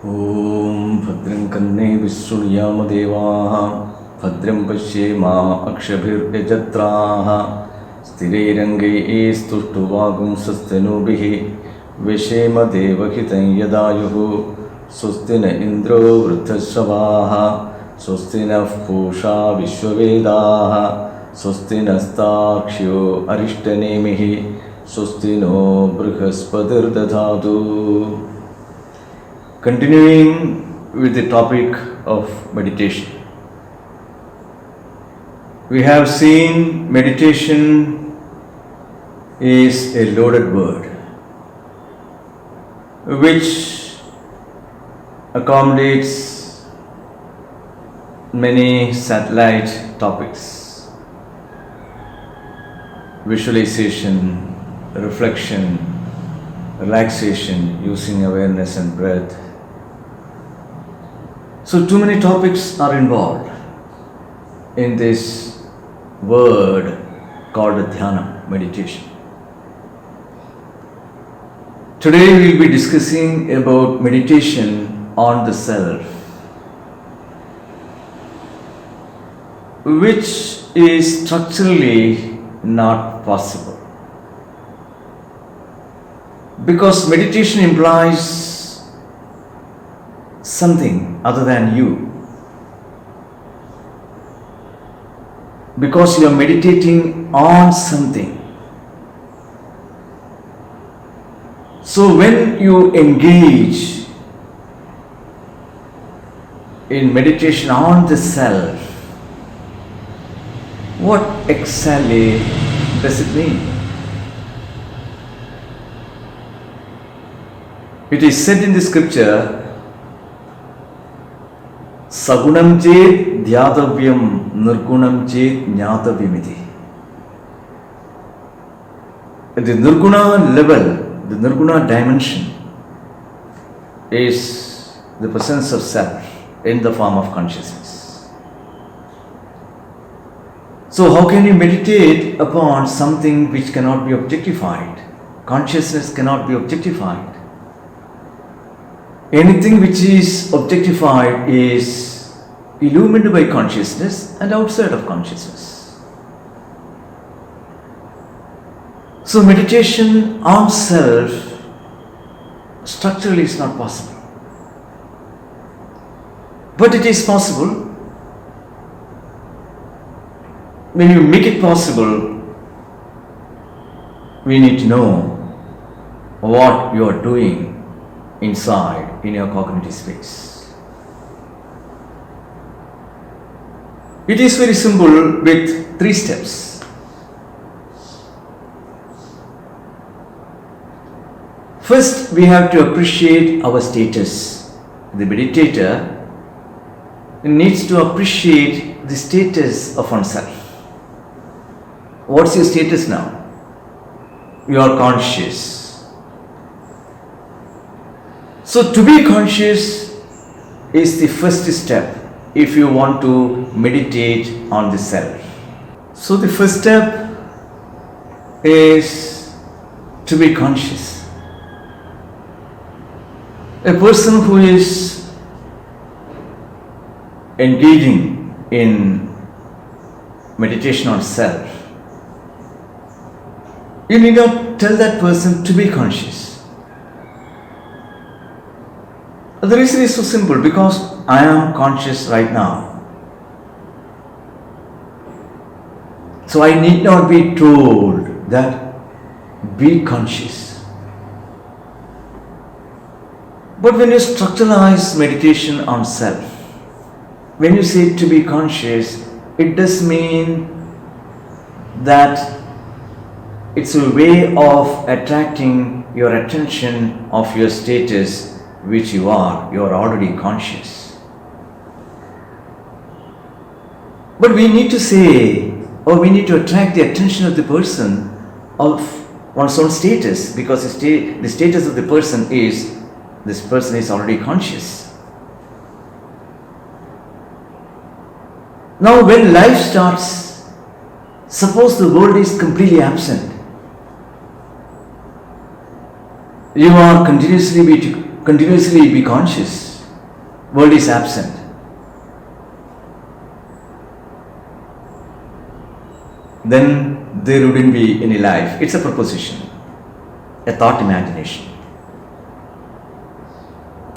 ॐ भद्रं कर्णे विशृणुयामदेवाः भद्रं पश्येमाक्षभिर्यजत्राः स्थिरैरङ्गैः स्तुष्टुवागुंसस्तनूभिः विषेम देवहितं यदायुः स्वस्ति न इन्द्रो वृद्धश्रवाः स्वस्ति नः पूषा विश्ववेदाः स्वस्ति नस्ताक्ष्यो अरिष्टनेमिः स्वस्ति no बृहस्पतिर्दधातु. Continuing with the topic of meditation, we have seen meditation is a loaded word which accommodates many satellite topics: visualization, reflection, relaxation using awareness and breath. So too many topics are involved in this word called dhyana, meditation. Today we will be discussing about meditation on the self, which is structurally not possible. Because meditation implies something other than you. Because you are meditating on something. So when you engage in meditation on the self, what exactly does it mean? It is said in the scripture, Sagunam chet dhyatavyam nirgunam chet jnatavyamiti. At the nirguna level, the nirguna dimension is the presence of self in the form of consciousness. So how can you meditate upon something which cannot be objectified? Consciousness cannot be objectified. Anything which is objectified is illumined by consciousness and outside of consciousness. So meditation on self structurally is not possible. But it is possible. When you make it possible, we need to know what you are doing inside in your cognitive space. It is very simple with 3 steps. First, we have to appreciate our status. The meditator needs to appreciate the status of oneself. What's your status now? You are conscious. So to be conscious is the first step if you want to meditate on the self. So the first step is to be conscious. A person who is engaging in meditation on self, you need not tell that person to be conscious. The reason is so simple, because I am conscious right now. So I need not be told that be conscious. But when you structuralize meditation on self, when you say to be conscious, it does mean that it's a way of attracting your attention of your status which you are already conscious. But we need to say, or we need to attract the attention of the person of one's own status, because the status of the person is, this person is already conscious. Now when life starts, suppose the world is completely absent. You are continuously be conscious. world is absent, then there wouldn't be any life. It's a proposition, a thought imagination.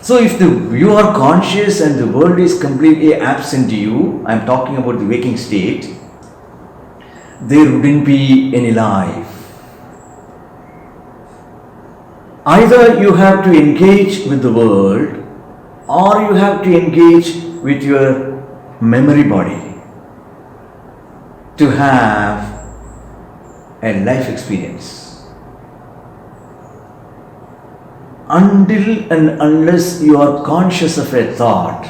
So if you are conscious and the world is completely absent to you, I am talking about the waking state, there wouldn't be any life. Either you have to engage with the world or you have to engage with your memory body to have a life experience. Until and unless you are conscious of a thought,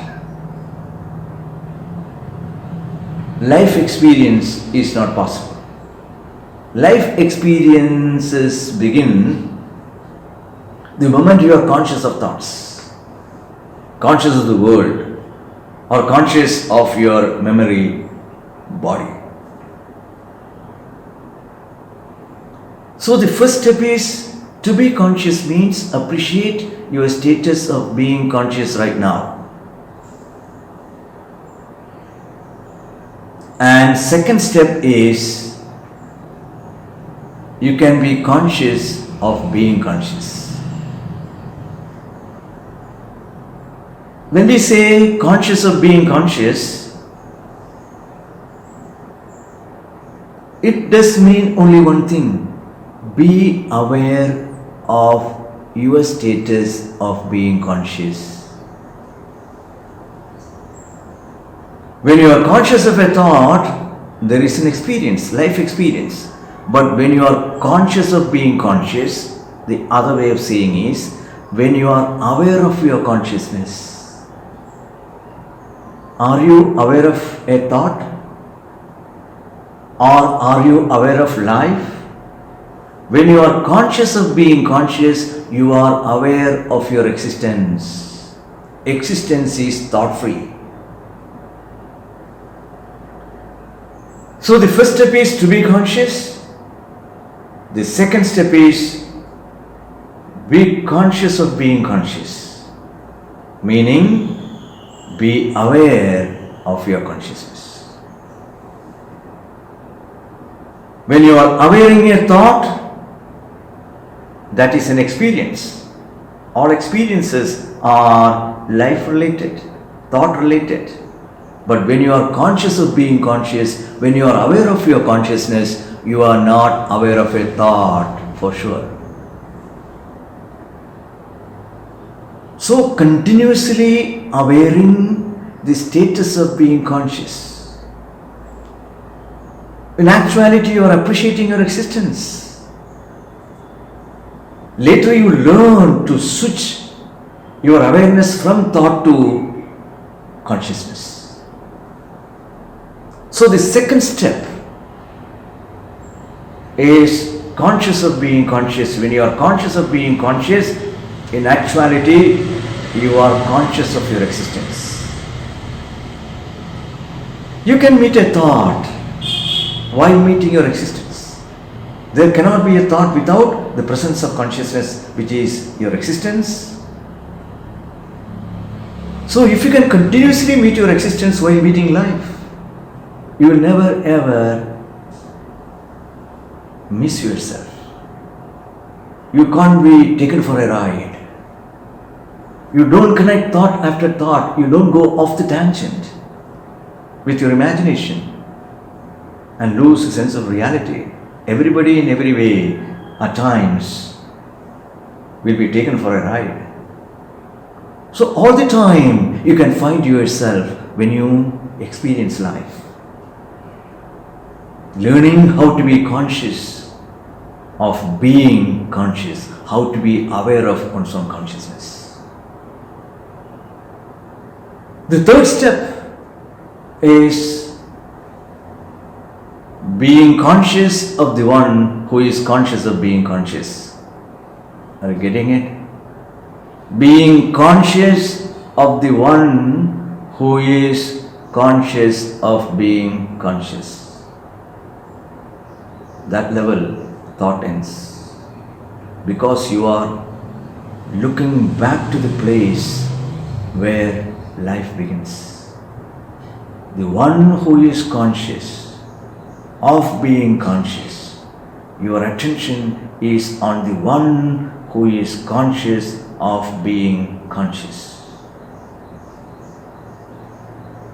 life experience is not possible. Life experiences begin the moment you are conscious of thoughts, conscious of the world, or conscious of your memory body. So the first step is to be conscious means appreciate your status of being conscious right now. And second step is you can be conscious of being conscious. When we say conscious of being conscious, it does mean only one thing: be aware of your status of being conscious. When you are conscious of a thought, there is an experience, life experience. But when you are conscious of being conscious, the other way of saying is when you are aware of your consciousness. Are you aware of a thought? Or are you aware of life? When you are conscious of being conscious, you are aware of your existence. Existence is thought-free. So the first step is to be conscious. The second step is be conscious of being conscious. Meaning, be aware of your consciousness. When you are aware in a thought, that is an experience. All experiences are life related, thought related. But when you are conscious of being conscious, when you are aware of your consciousness, you are not aware of a thought for sure. So continuously awareing the status of being conscious. In actuality, you are appreciating your existence. Later you learn to switch your awareness from thought to consciousness. So the second step is conscious of being conscious. When you are conscious of being conscious, in actuality, you are conscious of your existence. You can meet a thought while meeting your existence. There cannot be a thought without the presence of consciousness, which is your existence. So if you can continuously meet your existence while meeting life, you will never ever miss yourself. You can't be taken for a ride. You don't connect thought after thought. You don't go off the tangent with your imagination and lose a sense of reality. Everybody in every way at times will be taken for a ride. So all the time you can find yourself when you experience life. Learning how to be conscious of being conscious, how to be aware of one's own consciousness. The third step is being conscious of the one who is conscious of being conscious. Are you getting it? Being conscious of the one who is conscious of being conscious. That level, thought ends. Because you are looking back to the place where life begins. The one who is conscious of being conscious, your attention is on the one who is conscious of being conscious.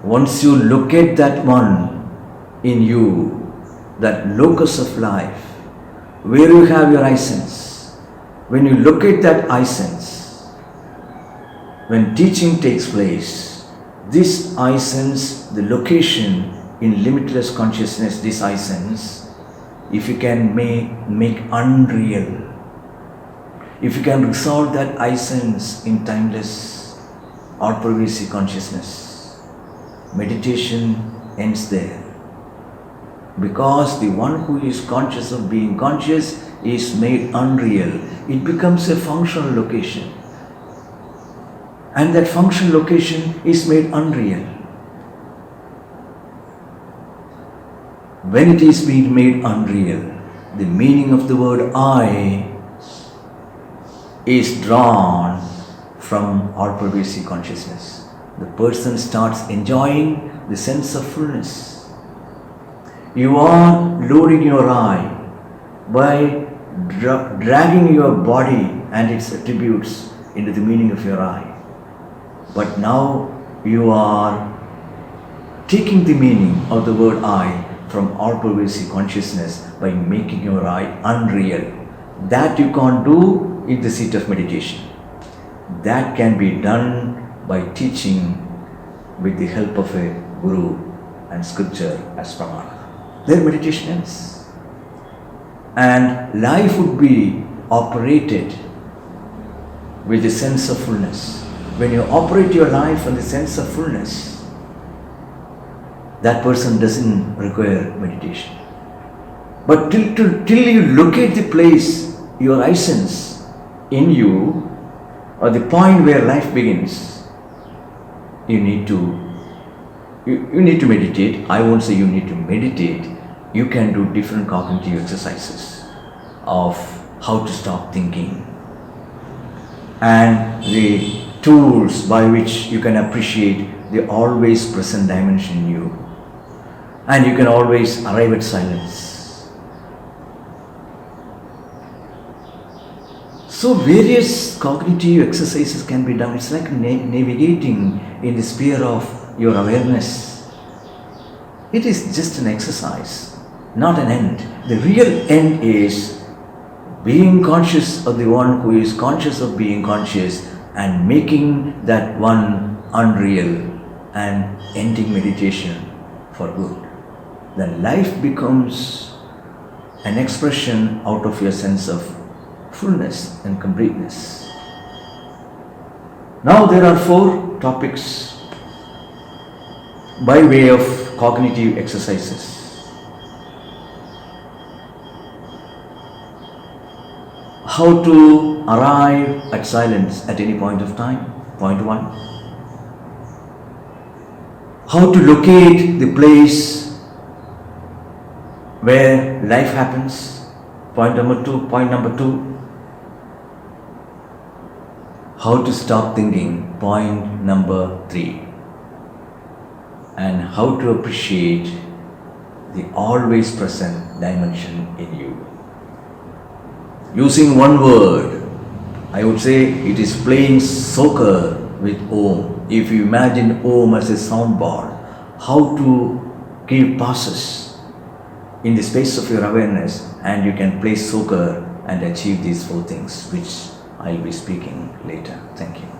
Once you locate that one in you, that locus of life, where you have your essence, when you locate that essence, when teaching takes place, this essence, the location in limitless consciousness, this essence, if you can make unreal, if you can resolve that essence in timeless or pervasive consciousness, meditation ends there. Because the one who is conscious of being conscious is made unreal. It becomes a functional location. And that functional location is made unreal. When it is being made unreal, the meaning of the word I is drawn from all pervasive consciousness. The person starts enjoying the sense of fullness. You are luring your eye by dragging your body and its attributes into the meaning of your eye. But now you are taking the meaning of the word I from all pervasive consciousness by making your eye unreal. That you can't do in the seat of meditation. That can be done by teaching with the help of a guru and scripture as pramana. Their meditation ends. And life would be operated with the sense of fullness. When you operate your life on the sense of fullness, that person doesn't require meditation. But till you locate the place, your essence in you, or the point where life begins, you need to meditate. I won't say you need to meditate. You can do different cognitive exercises of how to stop thinking and the tools by which you can appreciate the always present dimension in you, and you can always arrive at silence. So various cognitive exercises can be done. It's like navigating in the sphere of your awareness. It is just an exercise, not an end. The real end is being conscious of the one who is conscious of being conscious and making that one unreal and ending meditation for good. Then life becomes an expression out of your sense of fullness and completeness. Now there are 4 topics by way of cognitive exercises. How to arrive at silence at any point of time, point 1. How to locate the place where life happens, point number 2. Point number 2. How to stop thinking, point number 3. And how to appreciate the always present dimension in you. Using one word, I would say it is playing soccer with Om. If you imagine Om as a sound ball, how to give passes in the space of your awareness, and you can play soccer and achieve these 4 things, which I'll be speaking later. Thank you.